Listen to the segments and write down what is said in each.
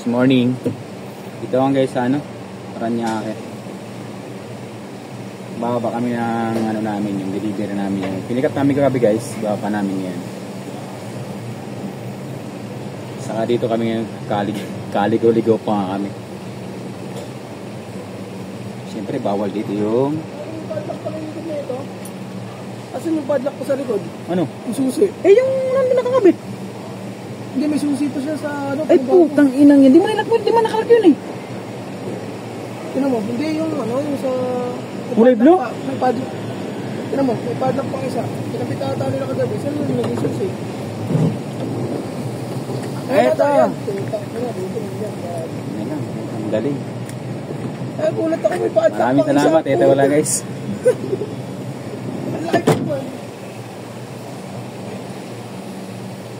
Morning. Ito ang guys sa Paranaque. Bababa kami ng namin, yung delivery namin yan. Pinikap namin kagabi guys, bababa namin yan. Saka dito kami ngayon, kaligo-ligo pa nga kami. Siyempre bawal dito yung padlock pala yung likod na ito. Asan yung padlock ko sa likod? ano? Yung susi. Yung nandun nakakabit. Hindi, may susi pa siya sa Ay putang inang yan. Di mo nakalak yun eh. Tinan mo, hindi yung yung sa... Kulay blue? May padlock. Tinan mo, may padlock pang isa. Kinapit ata nila kagabi. Saan yung naging susi? Eto! Yan. Ang galing. Eh, kulat ako may padlock pang isa. Maraming salamat. Ito wala guys. Ang laki mo.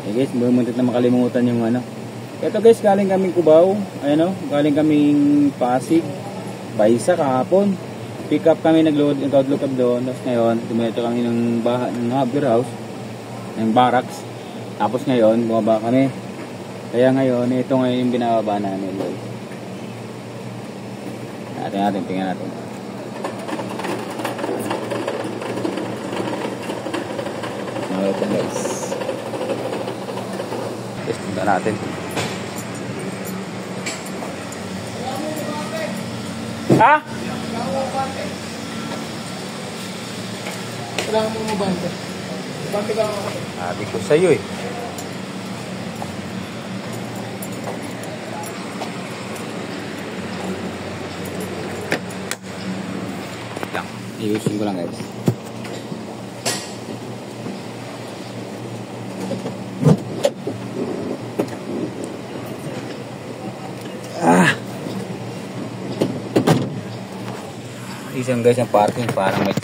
Eh guys, muntik na makalimutan yung Ito guys, galing kaming Cubao. Galing kaming Pasig. Baisa kahapon. Pick up kami, nag-load up doon. Tapos ngayon, dumiretso kami ng harbor house, ng barracks. Tapos ngayon, bumaba kami. Kaya ngayon, ito ngayon yung binababa namin. Tingnan natin. Ito guys. Punta natin. Ha? Kailangan mo mabante. Bante ka ako. Sabi ko sa'yo eh. Lang. Iusin ko lang guys. Isang guys ang parking parang may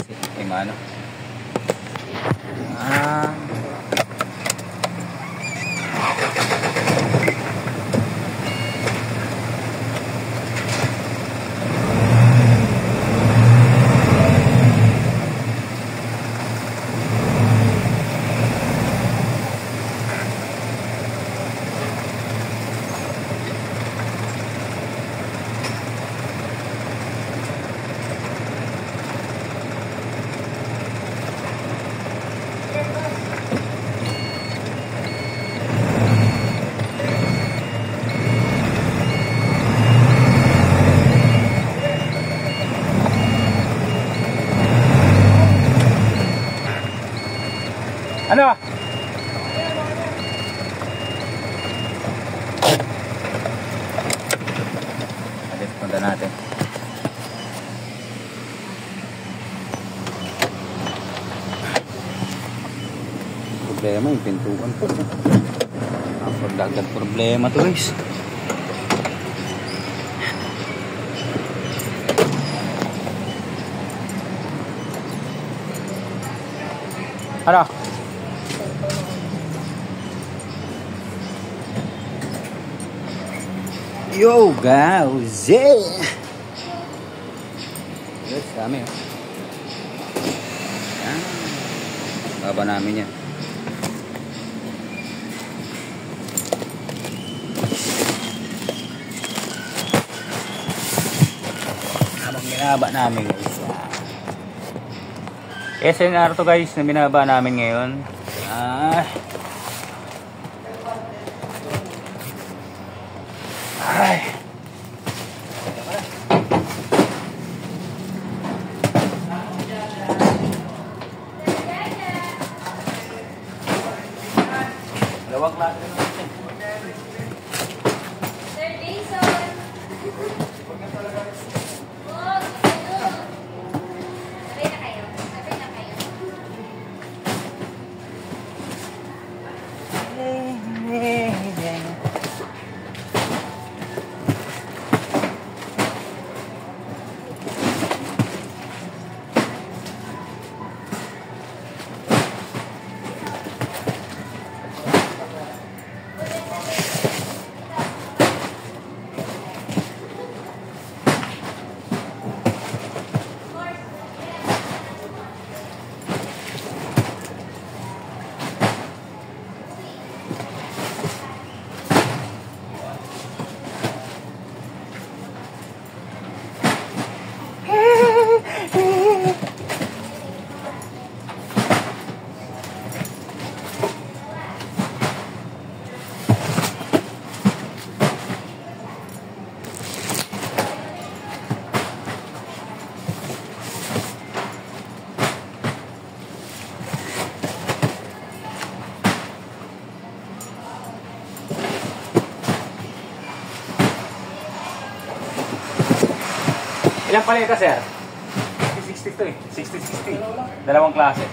ano? Alis, punta natin. Problema yung pintuan po. Napagdagan problema to guys. Ano? Yo guys, yes, dami yan. Baba namin yan. Habang binaba namin guys. SNR to guys na binaba namin ngayon. Ay. Lawag natin. Sir Jason. Sabay na kayo. Ilang paleta, sir? 60 to eh. 60. Dalawang klase.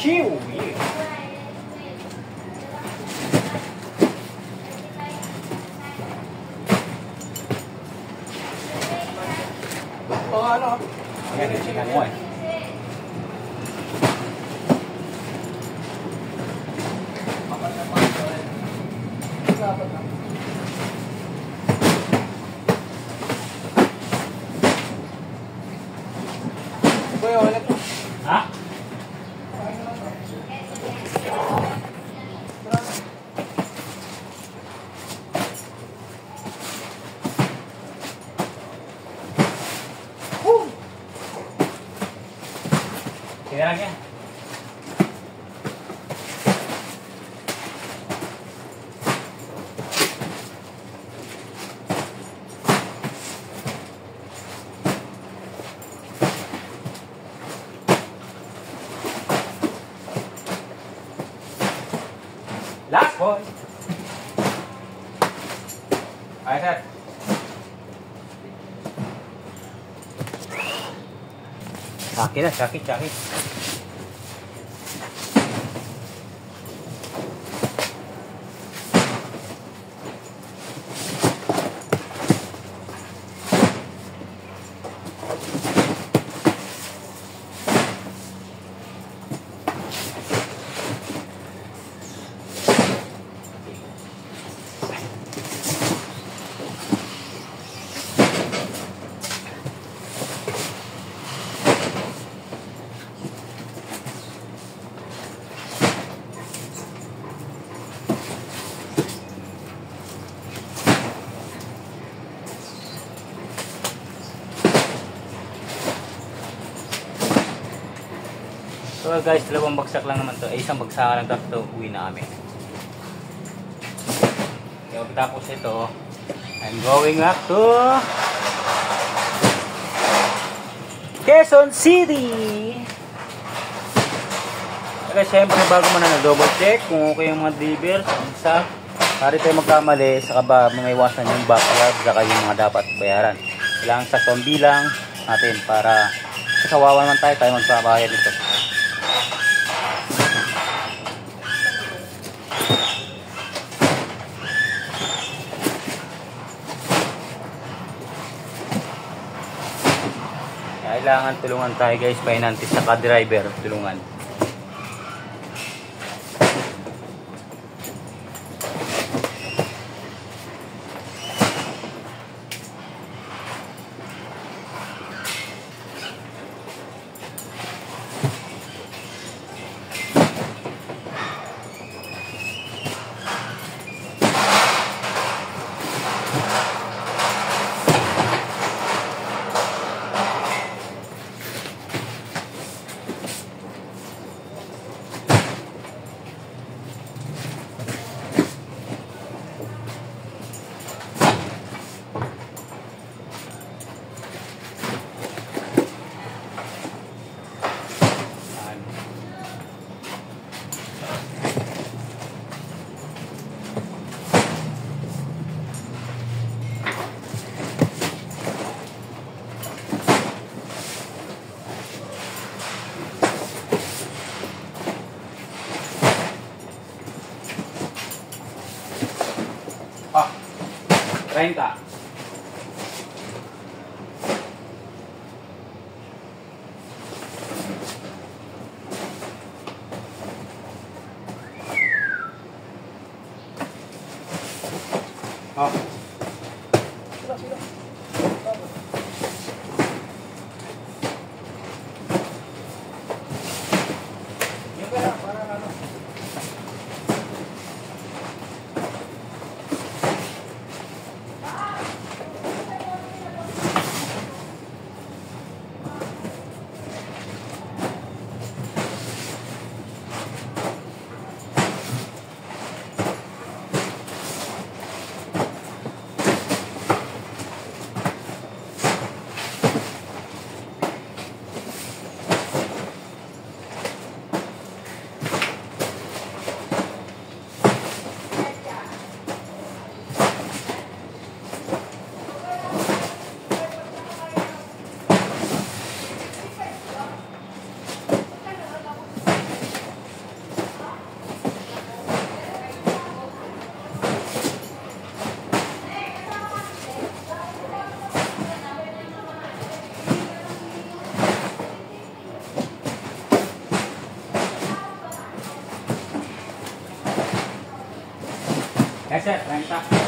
Chill! Ano? Ayan, tingnan mo eh. Kuya, wala to. Ha? Sige lang yan. Last boy. Ay, sir. Sakit. So guys, dalawang bagsak lang naman to. Isang bagsak lang to, uwi na kami. Kaya pagkatapos ito, I'm going up to Quezon City! Kaya syempre bago mo na double check kung okay yung mga drivers, sa para tayo magkamali, saka ba maiwasan yung backyard, saka yung mga dapat bayaran. Kailangan sa bilang natin para kawawa naman tayo magpabayad ito. Kailangan tulungan tayo guys, Painantis saka driver, tulungan. Ah, 30. Ah. Sila. sir, 30.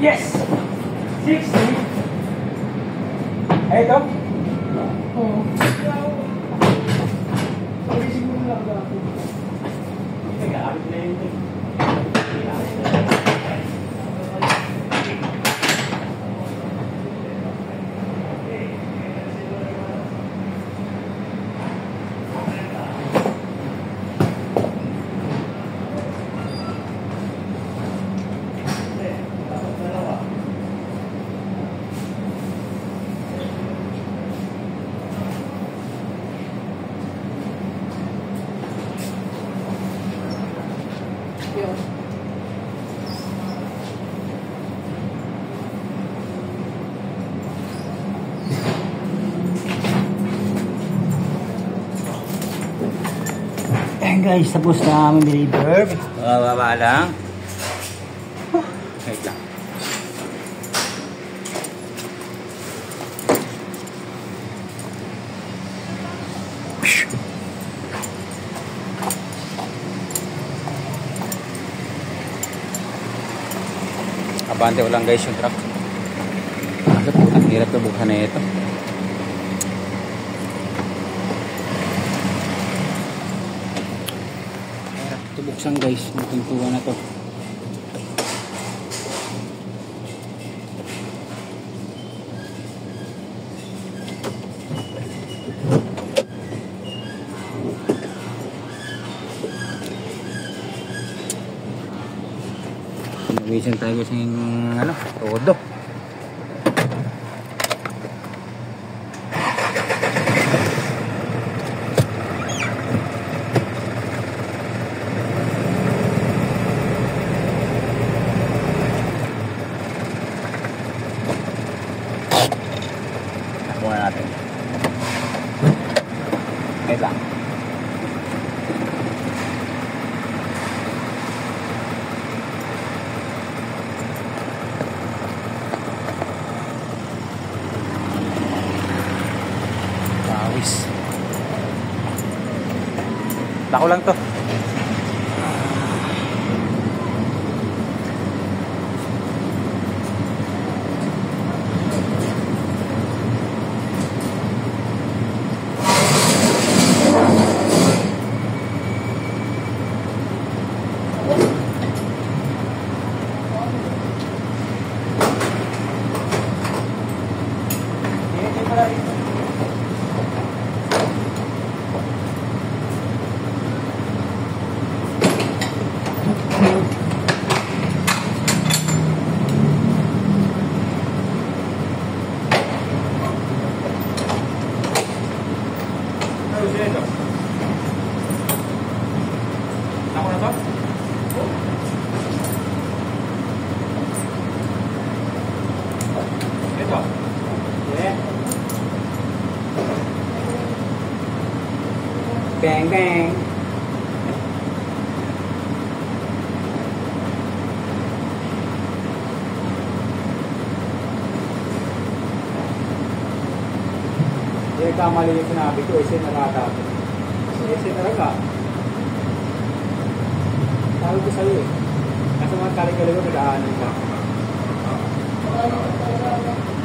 Yes! 60! Ito? Oo. Pagising mo lang ako. Nag-aabit na yun. Yun. Ayan guys, tapos na kami deliver. Bababa lang. Wait lang. Abante ko lang guys yung truck. Ang hirap na buksan na ito. Hirap ito buksan guys. Natuntuan na to. Nawisan tayo sa ano, todo. Nakuha natin. Wait lang. Ako lang to. Ako na to? Ito. Yeah. Bang, bang. Hindi kamali yung sinabi ko, isa nakatapos. Isa talaga. Sabi ko sa'yo eh. Kasi mga kali-kali ko nag-aanan ka.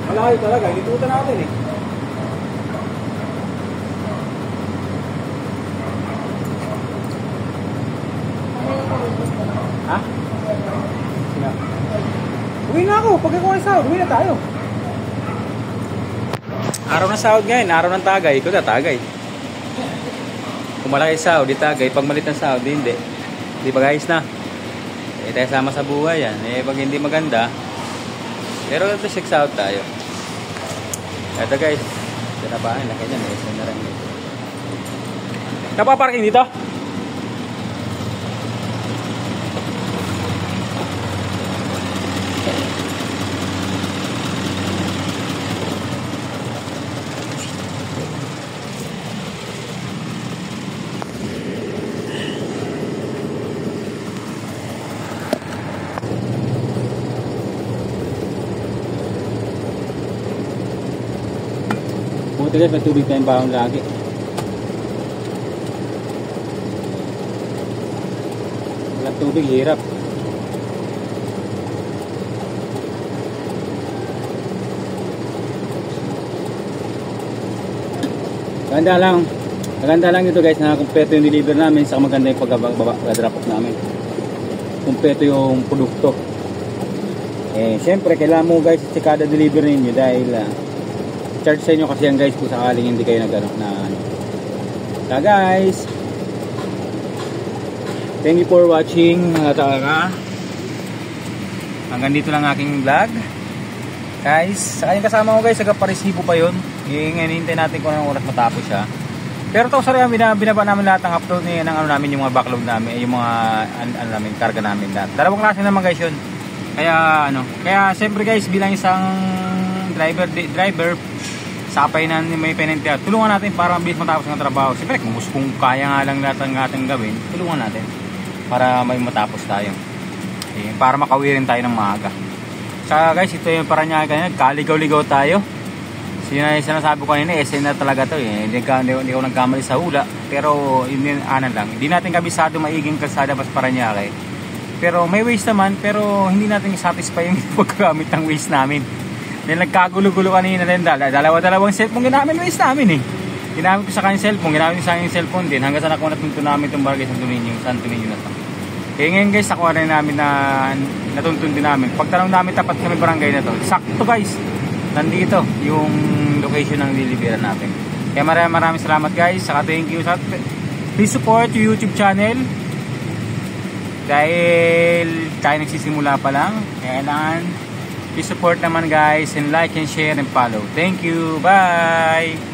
Malayo talaga, hinitutan natin eh. Ha? Sina? Uwi na ako, pag ako ay sahod, uwi na tayo. Araw ng sahod ngayon, araw ng tagay, ikaw na tagay. Kung malaki sahod, di tagay. Pag malit ng sahod, hindi. Di ba guys na? Eh tayo sama sa buhay yan. Eh pag hindi maganda, pero ito 6 out tayo. Ito guys, ito na ba? Laki niyan eh. Ito na rin. Kapaparking dito? Buti guys, may tubig tayong baon lagi. Walang tubig, hirap. Maganda lang ito guys na kumpleto yung deliver namin, saka maganda yung pag-drop off namin. Kumpleto yung produkto. Eh, syempre, kailangan mo guys kada deliver ninyo dahil charge sa inyo kasi yan guys kung sakaling hindi kayo nag kaya guys, thank you for watching mga taga. Hanggang dito lang aking vlog guys. Sa kanyang kasama ko guys, nagpaparesibo pa yun. Hinihintay natin kung anong oras matapos siya. Pero ito sorry, binaba namin lahat ng upload ng namin, yung mga backlog namin, yung mga namin, karga namin lahat. Dalawang klase naman guys yun. Kaya siyempre guys, bilang isang driver sapay na may penalty, tulungan natin para mabilis matapos ng trabaho. Siyempre kung kaya nga lang lahat ng ating gawin, tulungan natin para may matapos tayo, para makauwi rin tayo ng maaga. Saka guys, ito yung Parañaque, kaligaw-ligaw tayo. Sinasabi ko kanina, SN na talaga to eh. Hindi ko nagkamali sa hula, pero hindi natin kabisado maiging kalsada pas Parañaque. Pero may waste naman, pero hindi natin satisfy yung paggamit ng waste namin. Dahil nagkagulo-gulo kanina rin, dalawang cellphone ginamit waste namin eh. Ginamit ko sa kanyang cellphone, ginamit ko sa kanyang cellphone din, hanggang sa nakuha natunto namin itong barangay Santo Niño na ito. Ngayon guys, nakuha rin namin na natuntun din namin. Pagtanong namin tapat kami barangay na to, sakto guys, nandito yung location ng delivery natin. Kaya maraming salamat guys, saka thank you. Please support yung YouTube channel. Dahil tayo nagsisimula pa lang, kailangan i-support naman guys, and like and share and follow. Thank you, bye!